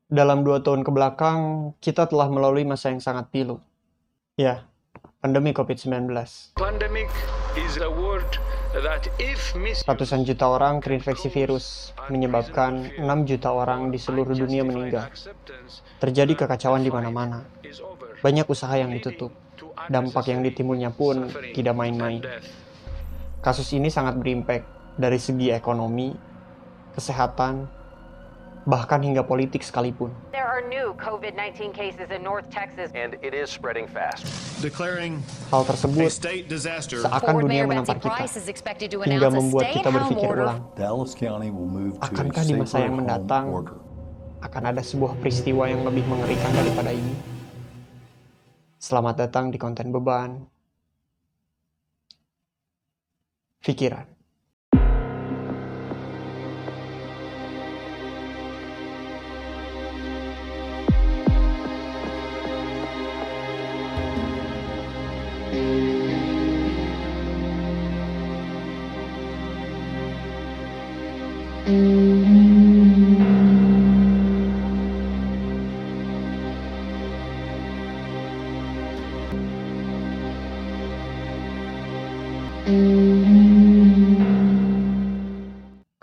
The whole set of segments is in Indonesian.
Dalam 2 tahun ke belakang, kita telah melalui masa yang sangat pilu. Ya, pandemi COVID-19. Pandemic is a word that if Ratusan juta orang terinfeksi virus, menyebabkan 6 juta orang di seluruh dunia meninggal. Terjadi kekacauan di mana-mana. Banyak usaha yang ditutup. Dampak yang ditimbulnya pun tidak main-main. Kasus ini sangat berimpact dari segi ekonomi, kesehatan, bahkan hingga politik sekalipun. There are new COVID-19 cases in North Texas. And it is spreading fast. Declaring Hal a tersebut state disaster. seakan dunia menampar kita, hingga membuat kita berpikir ulang. Dallas County will move to Akankah a di masa safer yang home mendatang order. akan ada sebuah peristiwa yang lebih mengerikan daripada ini? Selamat datang di konten beban pikiran.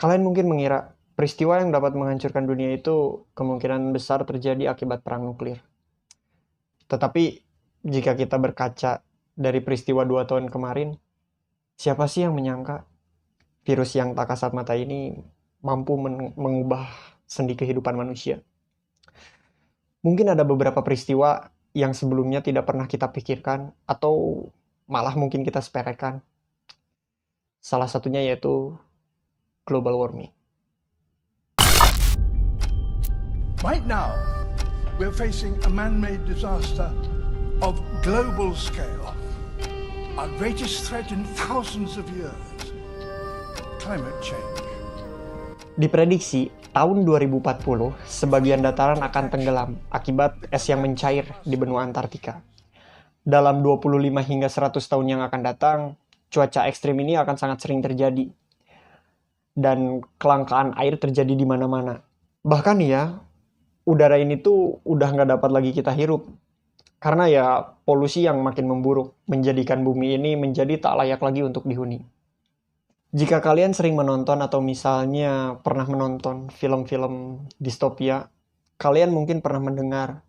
Kalian mungkin mengira peristiwa yang dapat menghancurkan dunia itu kemungkinan besar terjadi akibat perang nuklir. Tetapi jika kita berkaca dari peristiwa 2 tahun kemarin, siapa sih yang menyangka virus yang tak kasat mata ini mampu mengubah sendi kehidupan manusia? Mungkin ada beberapa peristiwa yang sebelumnya tidak pernah kita pikirkan atau malah mungkin kita sepelekan. Salah satunya yaitu global warming. Right now, we're facing a man-made disaster of global scale, our greatest threat in thousands of years, climate change. Diprediksi tahun 2040, sebagian dataran akan tenggelam akibat es yang mencair di benua Antartika. Dalam 25 hingga 100 tahun yang akan datang, cuaca ekstrim ini akan sangat sering terjadi. Dan kelangkaan air terjadi di mana-mana. Bahkan ya, udara ini tuh udah nggak dapat lagi kita hirup. Karena ya polusi yang makin memburuk, menjadikan bumi ini menjadi tak layak lagi untuk dihuni. Jika kalian sering menonton atau misalnya pernah menonton film-film distopia, kalian mungkin pernah mendengar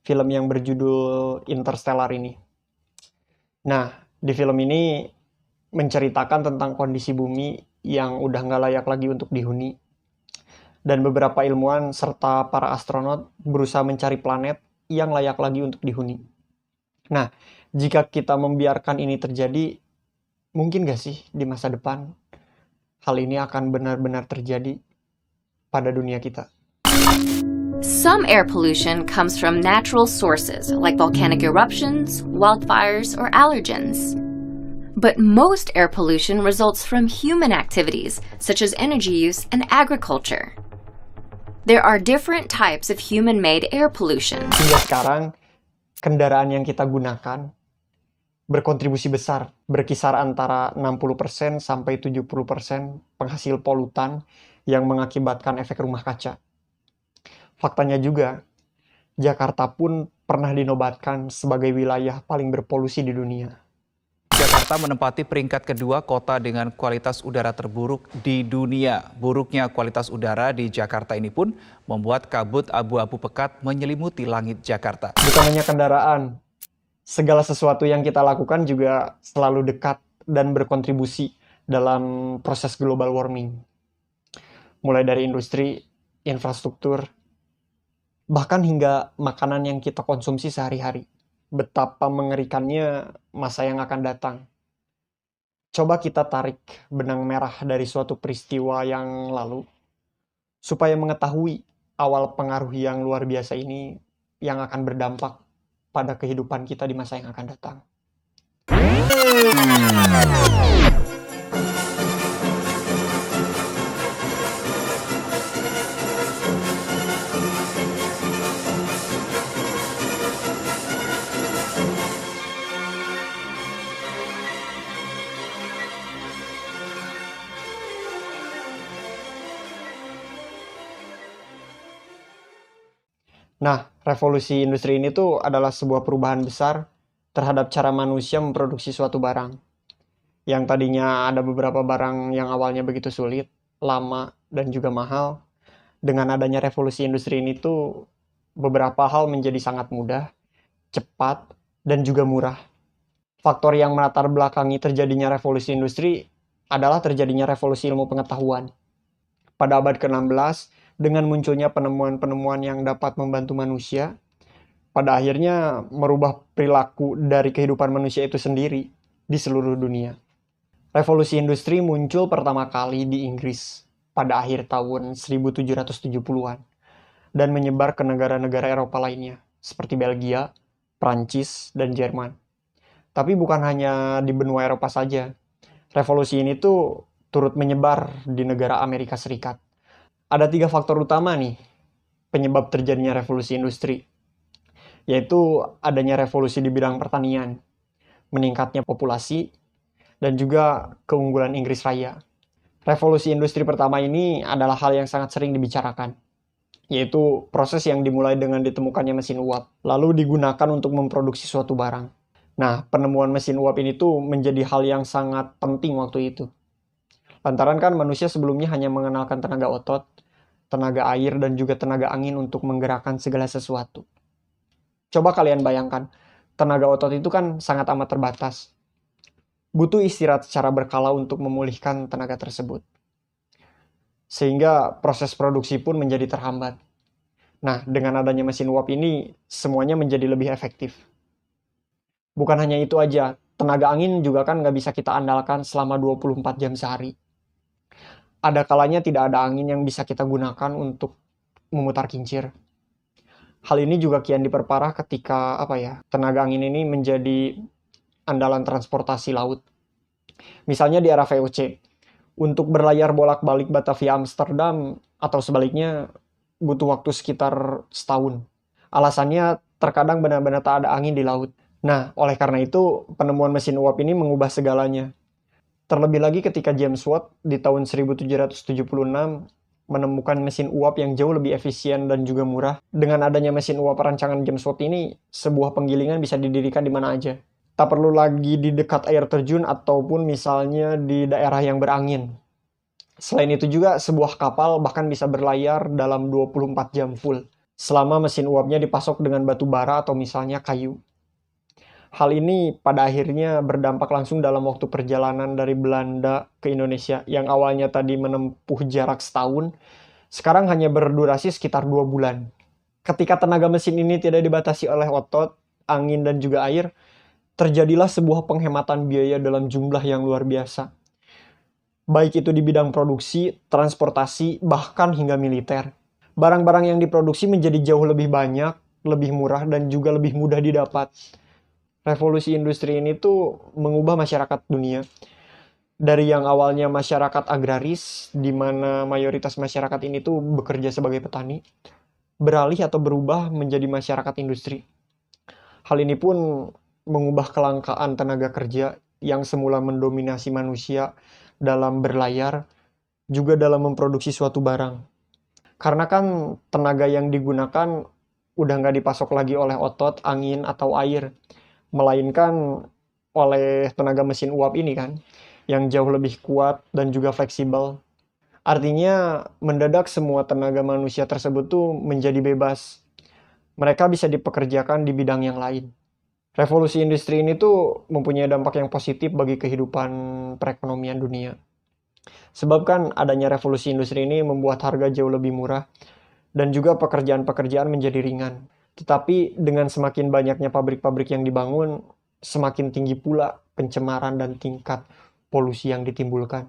film yang berjudul Interstellar ini. Nah, di film ini menceritakan tentang kondisi bumi yang udah nggak layak lagi untuk dihuni. Dan beberapa ilmuwan serta para astronot berusaha mencari planet yang layak lagi untuk dihuni. Nah, jika kita membiarkan ini terjadi, mungkin gak sih di masa depan hal ini akan benar-benar terjadi pada dunia kita? Some air pollution comes from natural sources like volcanic eruptions, wildfires, or allergens. But most air pollution results from human activities, such as energy use and agriculture. There are different types of human-made air pollution. Hingga sekarang, kendaraan yang kita gunakan berkontribusi besar, berkisar antara 60% sampai 70% penghasil polutan yang mengakibatkan efek rumah kaca. Faktanya juga, Jakarta pun pernah dinobatkan sebagai wilayah paling berpolusi di dunia. Jakarta menempati peringkat kedua kota dengan kualitas udara terburuk di dunia. Buruknya kualitas udara di Jakarta ini pun membuat kabut abu-abu pekat menyelimuti langit Jakarta. Bukan hanya kendaraan, segala sesuatu yang kita lakukan juga selalu dekat dan berkontribusi dalam proses global warming. Mulai dari industri, infrastruktur, bahkan hingga makanan yang kita konsumsi sehari-hari. Betapa mengerikannya masa yang akan datang. Coba kita tarik benang merah dari suatu peristiwa yang lalu, supaya mengetahui awal pengaruh yang luar biasa ini yang akan berdampak pada kehidupan kita di masa yang akan datang. Nah, revolusi industri ini tuh adalah sebuah perubahan besar terhadap cara manusia memproduksi suatu barang. Yang tadinya ada beberapa barang yang awalnya begitu sulit, lama, dan juga mahal. Dengan adanya revolusi industri ini tuh beberapa hal menjadi sangat mudah, cepat, dan juga murah. Faktor yang melatar belakangi terjadinya revolusi industri adalah terjadinya revolusi ilmu pengetahuan. Pada abad ke-16, dengan munculnya penemuan-penemuan yang dapat membantu manusia, pada akhirnya merubah perilaku dari kehidupan manusia itu sendiri di seluruh dunia. Revolusi industri muncul pertama kali di Inggris pada akhir tahun 1770-an dan menyebar ke negara-negara Eropa lainnya seperti Belgia, Prancis, dan Jerman. Tapi bukan hanya di benua Eropa saja. Revolusi ini tuh turut menyebar di negara Amerika Serikat. Ada 3 faktor utama nih penyebab terjadinya revolusi industri, yaitu adanya revolusi di bidang pertanian, meningkatnya populasi, dan juga keunggulan Inggris Raya. Revolusi industri pertama ini adalah hal yang sangat sering dibicarakan, yaitu proses yang dimulai dengan ditemukannya mesin uap, lalu digunakan untuk memproduksi suatu barang. Nah, penemuan mesin uap ini tuh menjadi hal yang sangat penting waktu itu. Lantaran kan manusia sebelumnya hanya mengenalkan tenaga otot, tenaga air, dan juga tenaga angin untuk menggerakkan segala sesuatu. Coba kalian bayangkan, tenaga otot itu kan sangat amat terbatas. Butuh istirahat secara berkala untuk memulihkan tenaga tersebut. Sehingga proses produksi pun menjadi terhambat. Nah, dengan adanya mesin uap ini, semuanya menjadi lebih efektif. Bukan hanya itu aja, tenaga angin juga kan nggak bisa kita andalkan selama 24 jam sehari. Ada kalanya tidak ada angin yang bisa kita gunakan untuk memutar kincir. Hal ini juga kian diperparah ketika tenaga angin ini menjadi andalan transportasi laut. Misalnya di era VOC, untuk berlayar bolak-balik Batavia Amsterdam atau sebaliknya butuh waktu sekitar setahun. Alasannya terkadang benar-benar tak ada angin di laut. Nah, oleh karena itu penemuan mesin uap ini mengubah segalanya. Terlebih lagi ketika James Watt di tahun 1776 menemukan mesin uap yang jauh lebih efisien dan juga murah. Dengan adanya mesin uap rancangan James Watt ini, sebuah penggilingan bisa didirikan di mana aja. Tak perlu lagi di dekat air terjun ataupun misalnya di daerah yang berangin. Selain itu juga sebuah kapal bahkan bisa berlayar dalam 24 jam full selama mesin uapnya dipasok dengan batu bara atau misalnya kayu. Hal ini pada akhirnya berdampak langsung dalam waktu perjalanan dari Belanda ke Indonesia yang awalnya tadi menempuh jarak setahun, sekarang hanya berdurasi sekitar 2 bulan. Ketika tenaga mesin ini tidak dibatasi oleh otot, angin, dan juga air, terjadilah sebuah penghematan biaya dalam jumlah yang luar biasa. Baik itu di bidang produksi, transportasi, bahkan hingga militer. Barang-barang yang diproduksi menjadi jauh lebih banyak, lebih murah, dan juga lebih mudah didapat. Revolusi industri ini tuh mengubah masyarakat dunia. Dari yang awalnya masyarakat agraris, di mana mayoritas masyarakat ini tuh bekerja sebagai petani, beralih atau berubah menjadi masyarakat industri. Hal ini pun mengubah kelangkaan tenaga kerja yang semula mendominasi manusia dalam berlayar, juga dalam memproduksi suatu barang. Karena kan tenaga yang digunakan udah nggak dipasok lagi oleh otot, angin, atau air, melainkan oleh tenaga mesin uap ini kan, yang jauh lebih kuat dan juga fleksibel. Artinya mendadak semua tenaga manusia tersebut tuh menjadi bebas. Mereka bisa dipekerjakan di bidang yang lain. Revolusi industri ini tuh mempunyai dampak yang positif bagi kehidupan perekonomian dunia. Sebab kan adanya revolusi industri ini membuat harga jauh lebih murah dan juga pekerjaan-pekerjaan menjadi ringan. Tetapi dengan semakin banyaknya pabrik-pabrik yang dibangun, semakin tinggi pula pencemaran dan tingkat polusi yang ditimbulkan.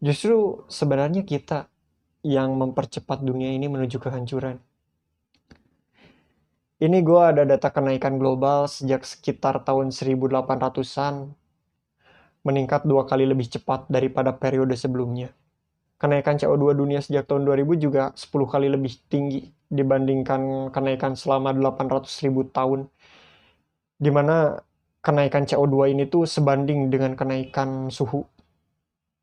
Justru sebenarnya kita yang mempercepat dunia ini menuju kehancuran. Ini gue ada data kenaikan global sejak sekitar tahun 1800-an, meningkat 2 kali lebih cepat daripada periode sebelumnya. Kenaikan CO2 dunia sejak tahun 2000 juga 10 kali lebih tinggi dibandingkan kenaikan selama 800.000 tahun, di mana kenaikan CO2 ini tuh sebanding dengan kenaikan suhu.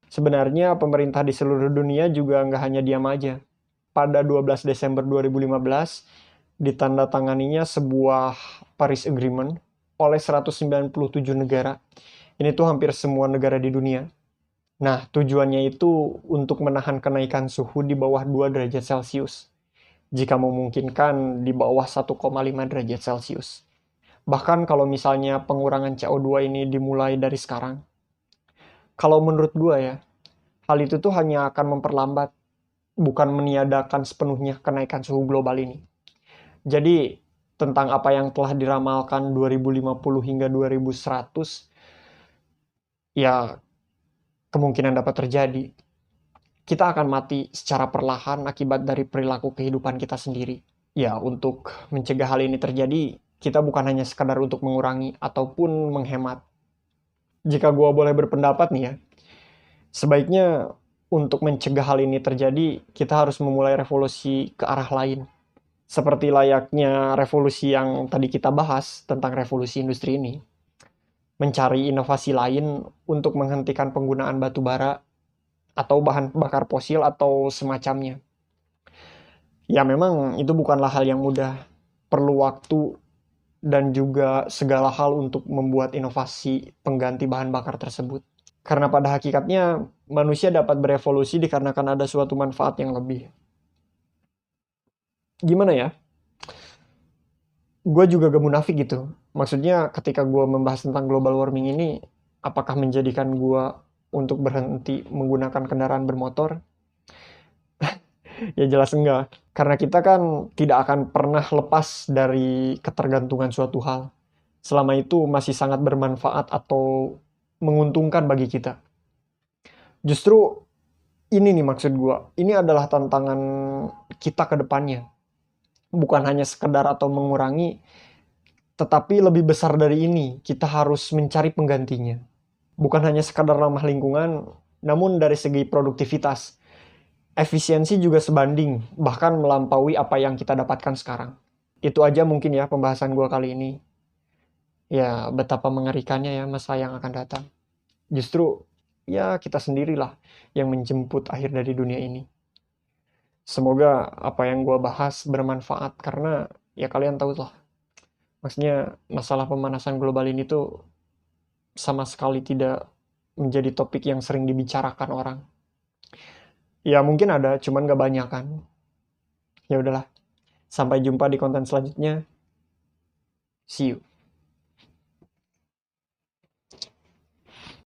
Sebenarnya pemerintah di seluruh dunia juga nggak hanya diam aja. Pada 12 Desember 2015, ditandatanganinya sebuah Paris Agreement oleh 197 negara. Ini tuh hampir semua negara di dunia. Nah, tujuannya itu untuk menahan kenaikan suhu di bawah 2 derajat Celcius. Jika memungkinkan di bawah 1,5 derajat Celcius. Bahkan kalau misalnya pengurangan CO2 ini dimulai dari sekarang. Kalau menurut gue ya, hal itu tuh hanya akan memperlambat, bukan meniadakan sepenuhnya kenaikan suhu global ini. Jadi, tentang apa yang telah diramalkan 2050 hingga 2100, ya kemungkinan dapat terjadi. Kita akan mati secara perlahan akibat dari perilaku kehidupan kita sendiri. Ya, untuk mencegah hal ini terjadi, kita bukan hanya sekadar untuk mengurangi ataupun menghemat. Jika gua boleh berpendapat nih ya, sebaiknya untuk mencegah hal ini terjadi, kita harus memulai revolusi ke arah lain. Seperti layaknya revolusi yang tadi kita bahas tentang revolusi industri ini. Mencari inovasi lain untuk menghentikan penggunaan batu bara atau bahan bakar fosil atau semacamnya. Ya memang itu bukanlah hal yang mudah. Perlu waktu dan juga segala hal untuk membuat inovasi pengganti bahan bakar tersebut. Karena pada hakikatnya manusia dapat berevolusi dikarenakan ada suatu manfaat yang lebih. Gimana ya? Gue juga gak munafik gitu. Maksudnya ketika gue membahas tentang global warming ini, apakah menjadikan gue untuk berhenti menggunakan kendaraan bermotor? Ya jelas enggak. Karena kita kan tidak akan pernah lepas dari ketergantungan suatu hal. Selama itu masih sangat bermanfaat atau menguntungkan bagi kita. Justru ini nih maksud gue. Ini adalah tantangan kita ke depannya. Bukan hanya sekedar atau mengurangi, tetapi lebih besar dari ini, kita harus mencari penggantinya. Bukan hanya sekadar ramah lingkungan, namun dari segi produktivitas, efisiensi juga sebanding, bahkan melampaui apa yang kita dapatkan sekarang. Itu aja mungkin ya pembahasan gue kali ini. Ya, betapa mengerikannya ya masa yang akan datang. Justru, ya kita sendirilah yang menjemput akhir dari dunia ini. Semoga apa yang gue bahas bermanfaat karena ya kalian tahu lah. Maksudnya masalah pemanasan global ini tuh sama sekali tidak menjadi topik yang sering dibicarakan orang. Ya mungkin ada, cuman gak banyak kan. Ya udahlah. Sampai jumpa di konten selanjutnya. See you.